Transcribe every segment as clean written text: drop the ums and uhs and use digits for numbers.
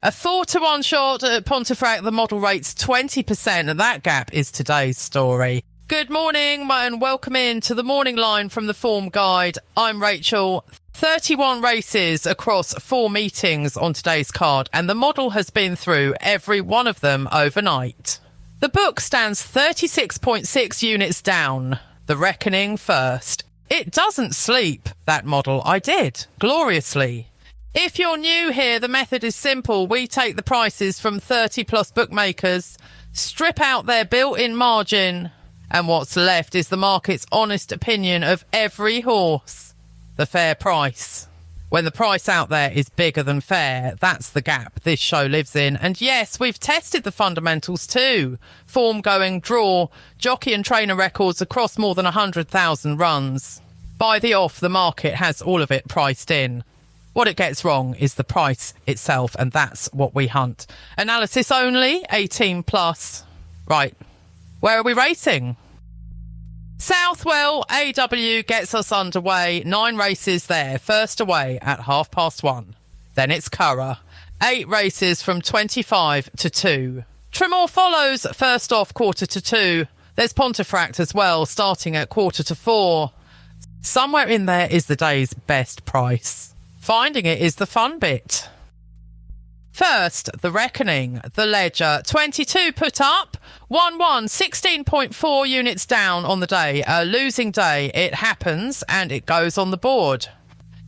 A 4-1 short at Pontefract, the model rates 20%, and that gap is today's story. Good morning and welcome in to the morning line from the Form Guide. I'm Rachel. 31 races across 4 meetings on today's card, and the model has been through every one of them overnight. The book stands 36.6 units down. The Reckoning first. It doesn't sleep, that model. I did, gloriously. If you're new here, the method is simple. We take the prices from 30 plus bookmakers, strip out their built-in margin, and what's left is the market's honest opinion of every horse. The fair price. When the price out there is bigger than fair, that's the gap this show lives in. And yes, we've tested the fundamentals too. Form going, draw, jockey and trainer records across more than 100,000 runs. By the off, the market has all of it priced in. What it gets wrong is the price itself, and that's what we hunt. Analysis only, 18 plus. Right, where are we racing? Southwell AW gets us underway. 9 races there. First away at 1:30. Then it's Curragh. 8 races from 25 to 2. Tramore follows first off 1:45. There's Pontefract as well, starting at 4:45. Somewhere in there is the day's best price. Finding it is the fun bit. First, the Reckoning, the Ledger, 22 put up, 1-1, 16.4 units down on the day. A losing day, it happens, and it goes on the board.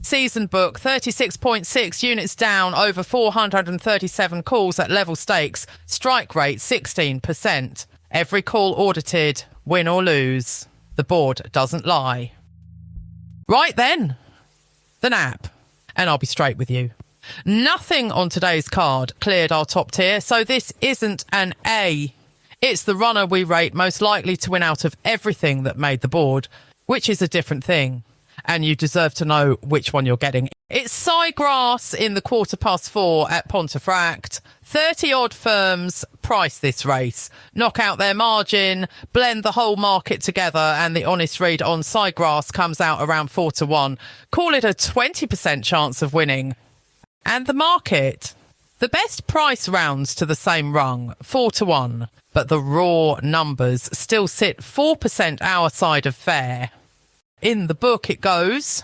Season book, 36.6 units down, over 437 calls at level stakes. Strike rate, 16%. Every call audited, win or lose. The board doesn't lie. Right then, the nap. And I'll be straight with you. Nothing on today's card cleared our top tier, so this isn't an A. It's the runner we rate most likely to win out of everything that made the board, which is a different thing. And you deserve to know which one you're getting. It's Siegrass in the 4:15 at Pontefract. 30-odd firms price this race, knock out their margin, blend the whole market together, and the honest read on Siegrass comes out around 4-1. Call it a 20% chance of winning. And the market. The best price rounds to the same rung, 4-1, but the raw numbers still sit 4% our side of fair. In the book it goes.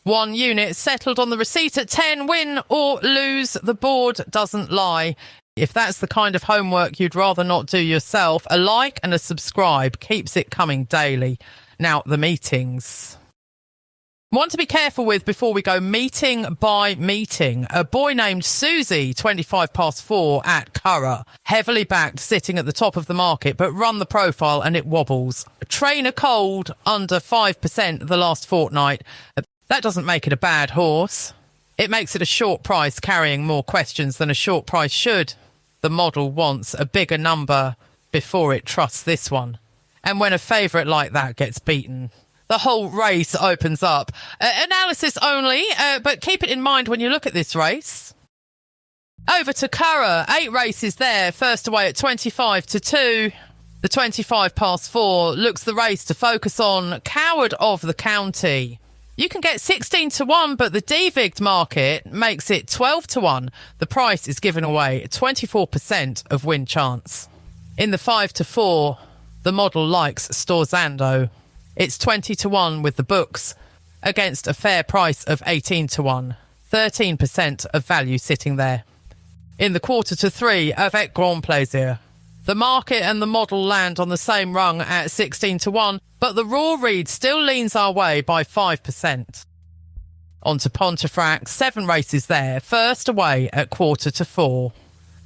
1 unit settled on the receipt at 10, win or lose, the board doesn't lie. If that's the kind of homework you'd rather not do yourself, a like and a subscribe keeps it coming daily. Now, the meetings. One to be careful with before we go meeting by meeting. A boy named Susie, 4:25 at Curragh. Heavily backed, sitting at the top of the market, but run the profile and it wobbles. Trainer cold, under 5% the last fortnight. That doesn't make it a bad horse. It makes it a short price carrying more questions than a short price should. The model wants a bigger number before it trusts this one. And when a favourite like that gets beaten, the whole race opens up. Analysis only, but keep it in mind when you look at this race. Over to Curragh, 8 races there. First away at 25-2. The 4:25 looks the race to focus on. Coward of the County. You can get 16-1, but the devigged market makes it 12-1. The price is given away 24% of win chance. In the 5-4, the model likes Storzando. It's 20-1 with the books against a fair price of 18-1. 13% of value sitting there. In the 2:45, Avec Grand Plaisir. The market and the model land on the same rung at 16-1, but the raw read still leans our way by 5%. On to Pontefract, 7 races there. First away at 4:45.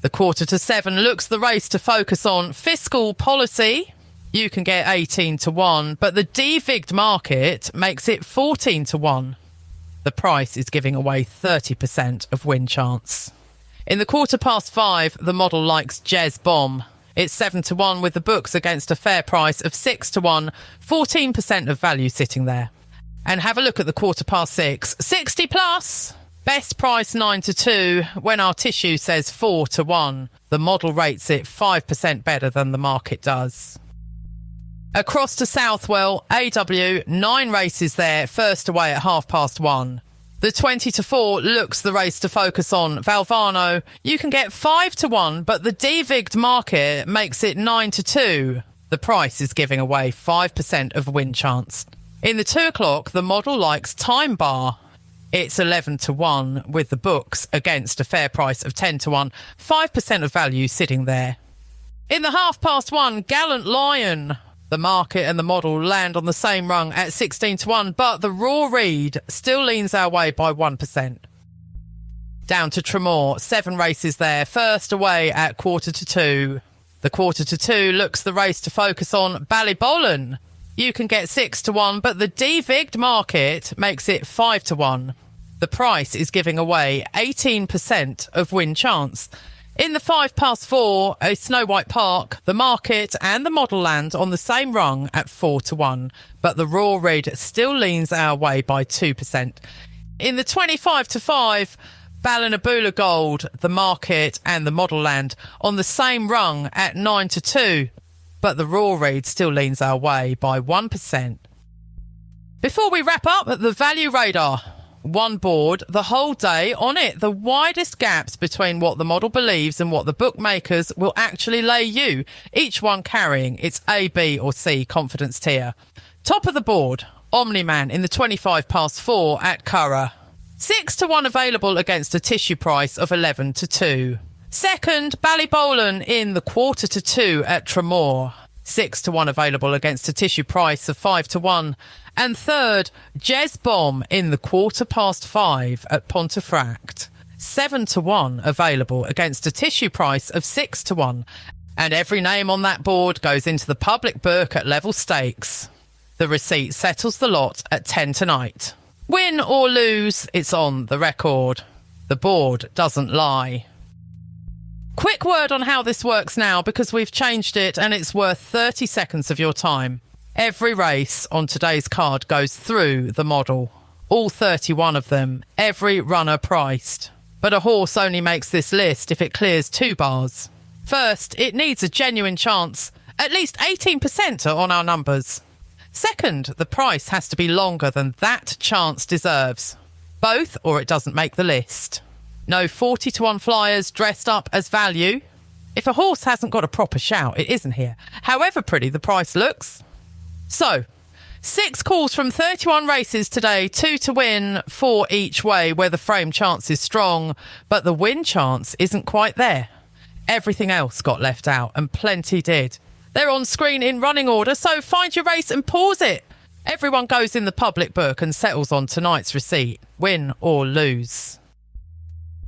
The 4:45 looks the race to focus on fiscal policy. You can get 18-1, but the devigged market makes it 14-1. The price is giving away 30% of win chance. In the 5:15, the model likes Jez Bomb. It's 7-1 with the books against a fair price of 6-1, 14% of value sitting there. And have a look at the 6:15, 60 plus. Best price 9-2 when our tissue says 4-1. The model rates it 5% better than the market does. Across to Southwell, AW, 9 races there, first away at 1:30. The 20-4 looks the race to focus on. Valvano, you can get 5-1, but the devigged market makes it 9-2. The price is giving away 5% of win chance. In the 2 o'clock, the model likes Time Bar. It's 11-1 with the books against a fair price of 10-1, 5% of value sitting there. In the 1:30, Gallant Lion. The market and the model land on the same rung at 16-1, but the Raw Reed still leans our way by 1%. Down to Tramore, 7 races there, first away at 1:45. The 1:45 looks the race to focus on. Ballybolin. You can get 6-1, but the devigged market makes it 5-1. The price is giving away 18% of win chance. In the 4:05, a Snow White Park, the market and the model land on the same rung at 4-1, but the Raw Reed still leans our way by 2%. In the 25-5, Ballinabula Gold, the market and the model land on the same rung at 9-2, but the Raw Reed still leans our way by 1%. Before we wrap up, the Value Radar. One board, the whole day on it, the widest gaps between what the model believes and what the bookmakers will actually lay you, each one carrying its A, B or C confidence tier. Top of the board, Omni-Man in the 4 at Curragh. 6-1 available against a tissue price of 11-2. Second, Ballybolin in the 1:45 at Tramore. 6-1 available against a tissue price of 5-1. And third, Jez Bomb in the 5:15 at Pontefract. 7-1 available against a tissue price of 6-1. And every name on that board goes into the public book at level stakes. The receipt settles the lot at 10 tonight. Win or lose, it's on the record. The board doesn't lie. Quick word on how this works now, because we've changed it and it's worth 30 seconds of your time. Every race on today's card goes through the model. All 31 of them, every runner priced. But a horse only makes this list if it clears 2 bars. First, it needs a genuine chance. At least 18% are on our numbers. Second, the price has to be longer than that chance deserves. Both, or it doesn't make the list. No 40-1 flyers dressed up as value. If a horse hasn't got a proper shout, it isn't here, however pretty the price looks. So, 6 calls from 31 races today, 2 to win, 4 each way where the frame chance is strong, but the win chance isn't quite there. Everything else got left out, and plenty did. They're on screen in running order, so find your race and pause it. Everyone goes in the public book and settles on tonight's receipt, win or lose.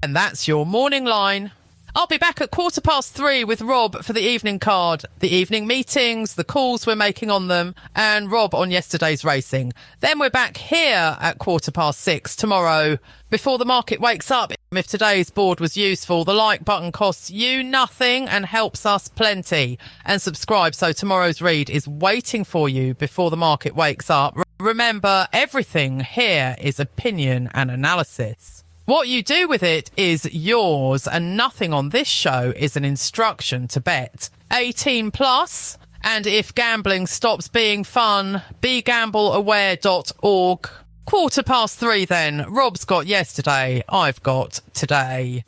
And that's your morning line. I'll be back at 3:15 with Rob for the evening card, the evening meetings, the calls we're making on them, and Rob on yesterday's racing. Then we're back here at 6:15 tomorrow. Before the market wakes up, if today's board was useful, the like button costs you nothing and helps us plenty. And subscribe so tomorrow's read is waiting for you before the market wakes up. Remember, everything here is opinion and analysis. What you do with it is yours, and nothing on this show is an instruction to bet. 18 plus, and if gambling stops being fun, begambleaware.org. 3:15 then. Rob's got yesterday, I've got today.